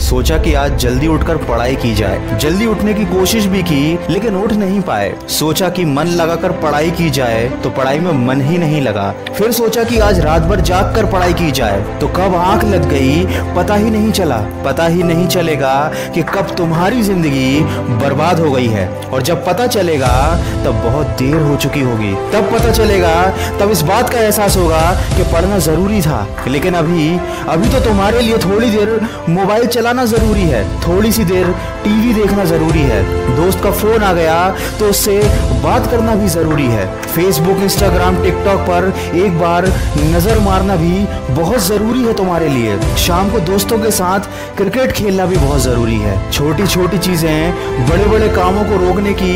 सोचा कि आज जल्दी उठकर पढ़ाई की जाए। जल्दी उठने की कोशिश भी की लेकिन उठ नहीं पाए। सोचा कि मन लगाकर पढ़ाई की जाए तो पढ़ाई में मन ही नहीं लगा। फिर सोचा कि आज रात भर जाग कर पढ़ाई की जाए तो कब आंख लग गई पता ही नहीं चला। पता ही नहीं चलेगा कि कब तुम्हारी जिंदगी बर्बाद हो गई है, और जब पता चलेगा तब बहुत देर हो चुकी होगी। तब पता चलेगा, तब इस बात का एहसास होगा कि पढ़ना जरूरी था। लेकिन अभी तो तुम्हारे लिए थोड़ी देर मोबाइल चलाना जरूरी है, थोड़ी सी देर टीवी देखना जरूरी है, दोस्त का फोन आ गया तो उससे बात करना भी जरूरी है, फेसबुक, इंस्टाग्राम, टिकटॉक पर एक बार नजर मारना भी बहुत जरूरी है तुम्हारे लिए। शाम को दोस्तों के साथ क्रिकेट खेलना भी बहुत जरूरी है। छोटी छोटी चीजें बड़े बड़े कामों को रोकने की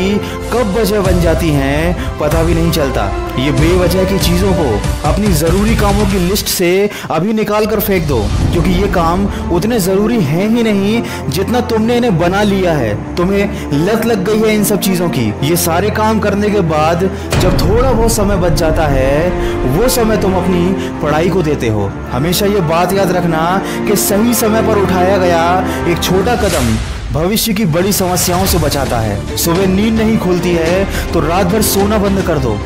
कब वजह बन जाती हैं पता भी नहीं चलता। ये बेवजह की चीजों को अपनी जरूरी कामों की लिस्ट से अभी निकाल कर फेंक दो, क्योंकि ये काम उतने जरूरी हैं ही नहीं जितना तुमने इन्हें बना लिया है। तुम्हें लत लग गई है इन सब चीजों की। ये सारे काम करने के बाद जब थोड़ा बहुत समय बच जाता है वो समय तुम अपनी पढ़ाई को देते हो। हमेशा ये बात याद रखना कि सही समय पर उठाया गया एक छोटा कदम भविष्य की बड़ी समस्याओं से बचाता है। सुबह नींद नहीं खुलती है तो रात भर सोना बंद कर दो।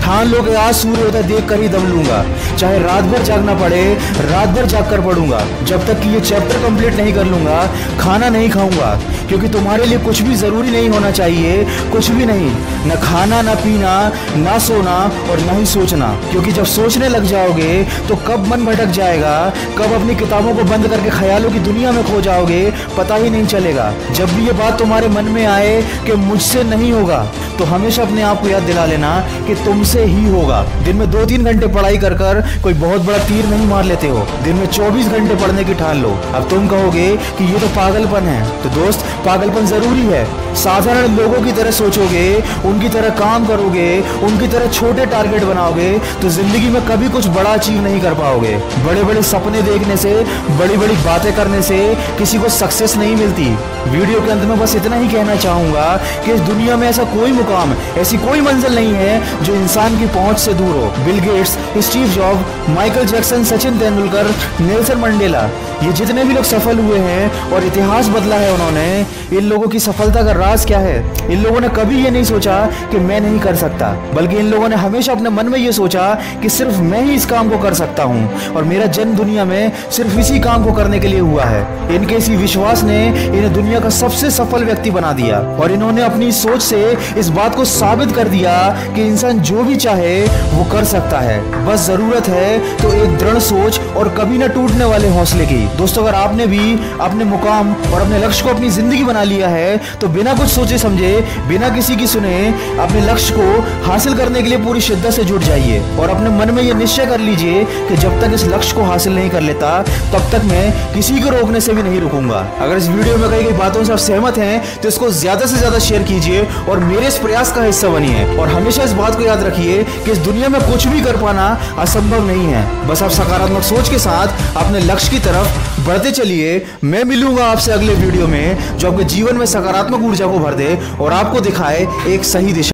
ठान लो कि आज सूर्योदय देख कर ही दम लूंगा, चाहे रात भर जागना पड़े, रात भर जाग कर पढ़ूंगा। जब तक कि ये चैप्टर कंप्लीट नहीं कर लूंगा खाना नहीं खाऊंगा, क्योंकि तुम्हारे लिए कुछ भी जरूरी नहीं होना चाहिए, कुछ भी नहीं, न खाना, न पीना, ना सोना और न ही सोचना। क्योंकि जब सोचने लग जाओगे तो कब मन भटक जाएगा, कब अपनी किताबों को बंद करके ख्यालों की दुनिया में खो जाओगे पता ही नहीं चलेगा। जब भी ये बात तुम्हारे मन में आए कि मुझसे नहीं होगा तो हमेशा अपने आप को याद दिला लेना कि तुमसे ही होगा। दिन में 2-3 घंटे पढ़ाई कर कोई बहुत बड़ा तीर नहीं मार लेते हो। दिन में 24 घंटे पढ़ने की ठान लो। अब तुम कहोगे कि ये तो पागलपन है, तो दोस्त पागलपन जरूरी है। साधारण लोगों की तरह सोचोगे, उनकी तरह काम करोगे, उनकी तरह छोटे टारगेट बनाओगे तो जिंदगी में कभी कुछ बड़ा अचीव नहीं कर पाओगे। बड़े बड़े सपने देखने से, बड़ी बड़ी बातें करने से किसी को सक्सेस नहीं मिलती। वीडियो के अंत में बस इतना ही कहना चाहूंगा कि इस दुनिया में ऐसा कोई मुकाम, ऐसी कोई मंजिल नहीं है जो इंसान की पहुंच से दूर हो। Bill Gates, Steve job, Michael Jackson, Sachin Tendulkar, Nelson Mandela, ये जितने भी लोग सफल हुए हैं और इतिहास बदला है उन्होंने, इन लोगों की सफलता का राज क्या है? इन लोगों ने कभी ये नहीं सोचा कि मैं नहीं कर सकता, बल्कि इन लोगों ने हमेशा अपने मन में ये सोचा कि सिर्फ मैं ही इस काम को कर सकता हूँ और मेरा जन्म दुनिया में सिर्फ इसी काम को करने के लिए हुआ है। इनके इसी विश्वास ने इन्हें दुनिया का सबसे सफल व्यक्ति बना दिया और इन्होंने अपनी सोच से इस बात को साबित कर दिया कि इंसान जो भी चाहे वो कर सकता है। बस जरूरत है तो एक दृढ़ सोच और कभी न टूटने वाले हौसले की। दोस्तों, अगर आपने भी अपने मुकाम और अपने लक्ष्य को अपनी जिंदगी बना लिया है तो बिना कुछ सोचे समझे, बिना किसी की सुने, अपने लक्ष्य को हासिल करने के लिए पूरी शिद्दत से जुट जाइए और अपने मन में ये निश्चय कर लीजिए कि जब तक इस लक्ष्य को हासिल नहीं कर लेता तब तक मैं किसी को रोकने से भी नहीं रुकूंगा। अगर इस वीडियो में कही गई बातों से आप सहमत हैं तो इसको ज्यादा से ज्यादा शेयर कीजिए और मेरे इस प्रयास का हिस्सा बनिए। और हमेशा इस बात को याद रखिए कि इस दुनिया में कुछ भी कर पाना असंभव नहीं है। बस आप सकारात्मक सोच के साथ अपने लक्ष्य की तरफ बढ़ते चलिए। मैं मिलूंगा आपसे अगले वीडियो में जो आपके जीवन में सकारात्मक ऊर्जा को भर दे और आपको दिखाए एक सही दिशा।